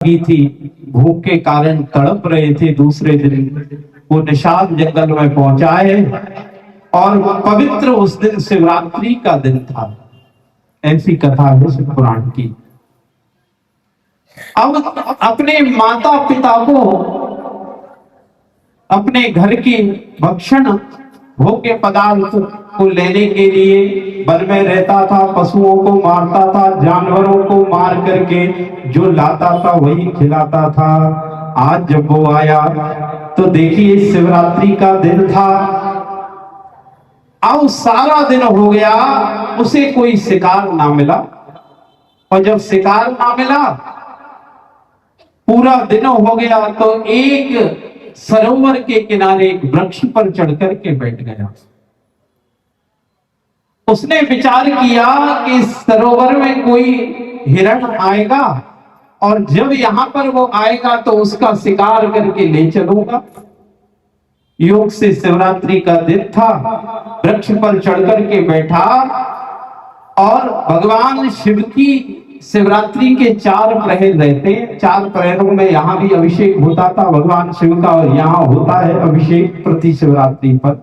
की थी, भूख के कारण तड़प रहे थे। दूसरे दिन वो निषाद जंगल में पहुंचाए और पवित्र उस दिन शिवरात्रि का दिन था। ऐसी कथा है शिव पुराण की। अब अपने माता पिता को अपने घर की भक्षण भोग्य पदार्थ को लेने के लिए वन में रहता था, पशुओं को मारता था, जानवरों को मार करके जो लाता था वही खिलाता था। आज जब वो आया तो देखिए शिवरात्रि का दिन था। अब सारा दिन हो गया, उसे कोई शिकार ना मिला। और जब शिकार ना मिला, पूरा दिन हो गया, तो एक सरोवर के किनारे एक वृक्ष पर चढ़ करके बैठ गया। उसने विचार किया कि सरोवर में कोई हिरण आएगा और जब यहां पर वो आएगा तो उसका शिकार करके ले चलूंगा। योग से शिवरात्रि का दिन था, वृक्ष पर चढ़ करके बैठा और भगवान शिव की शिवरात्रि के 4 प्रहर रहते हैं। 4 प्रहरों में यहां भी अभिषेक होता था भगवान शिव का, और यहां होता है अभिषेक प्रति शिवरात्रि पर।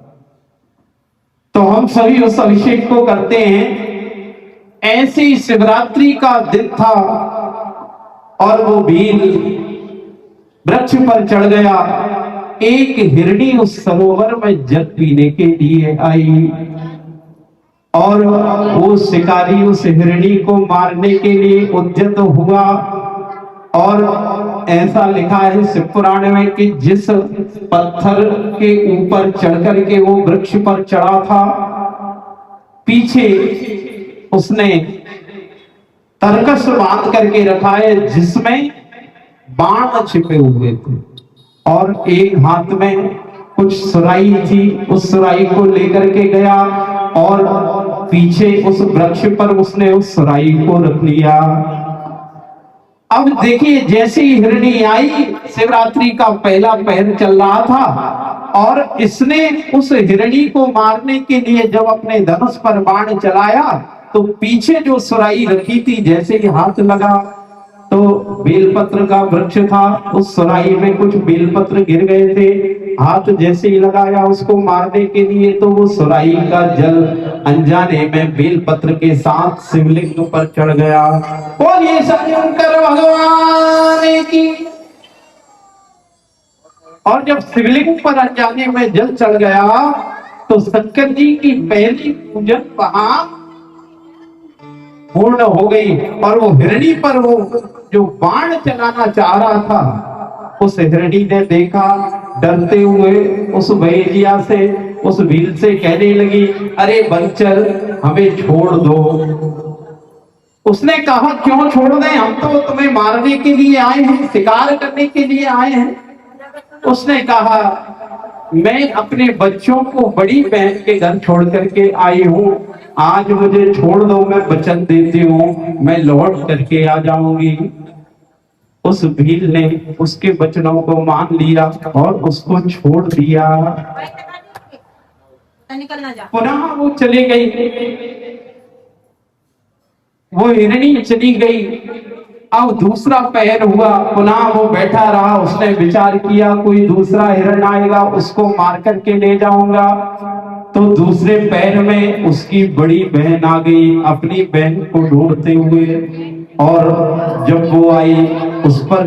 तो हम सभी उस अभिषेक को करते हैं। ऐसे ही शिवरात्रि का दिन था और वो भील वृक्ष पर चढ़ गया। एक हिरणी उस सरोवर में जल पीने के लिए आई और वो शिकारी उस हिरणी को मारने के लिए उद्यत हुआ। और ऐसा लिखा है शिव पुराण में कि जिस पत्थर के ऊपर चढ़ करके वो वृक्ष पर चढ़ा था, पीछे उसने तरकस बांध करके रखा है जिसमें बाण छिपे हुए थे, और एक हाथ में कुछ सुराई थी। उस सुराई को लेकर के गया और पीछे उस वृक्ष पर उसने उस सुराई को रख लिया। अब देखिए, जैसे ही हिरणी आई, शिवरात्रि का पहला पहर चल रहा था और इसने उस हिरणी को मारने के लिए जब अपने धनुष पर बाण चलाया तो पीछे जो सुराई रखी थी, जैसे ही हाथ लगा तो बेलपत्र का वृक्ष था, उस सुराई में कुछ बेलपत्र गिर गए थे। हाथ जैसे ही लगाया उसको मारने के लिए तो वो सुराई का जल अनजाने में बेलपत्र के साथ शिवलिंग पर चढ़ गया। और ये शंकर भगवान की। और जब शिवलिंग पर अनजाने में जल चढ़ गया तो शंकर जी की पहली पूजन वहां पूर्ण हो गई। और वो हिरणी पर वो जो बाण चलाना चाह रहा था, उस हिरणी ने देखा, डरते हुए उस भैया से, उस भील से कहने लगी, अरे बंचर, हमें छोड़ दो। उसने कहा, क्यों छोड़ दें, हम तो तुम्हें मारने के लिए आए हैं, शिकार करने के लिए आए हैं। उसने कहा, मैं अपने बच्चों को बड़ी बहन के घर छोड़ करके आई हूं, आज मुझे छोड़ दो, मैं वचन देती हूं, मैं लौट करके आ जाऊंगी। उस भील ने उसके वचनों को मान लिया और उसको छोड़ दिया। पुनः वो चली गई, वो हिरणी चली गई। अब दूसरा पहर हुआ, पुनः वो बैठा रहा। उसने विचार किया, कोई दूसरा हिरण आएगा, उसको मार करके ले जाऊंगा। तो दूसरे पैर में उसकी बड़ी बहन आ गई, अपनी बहन को ढूंढते हुए। और जब वो आई, उस पर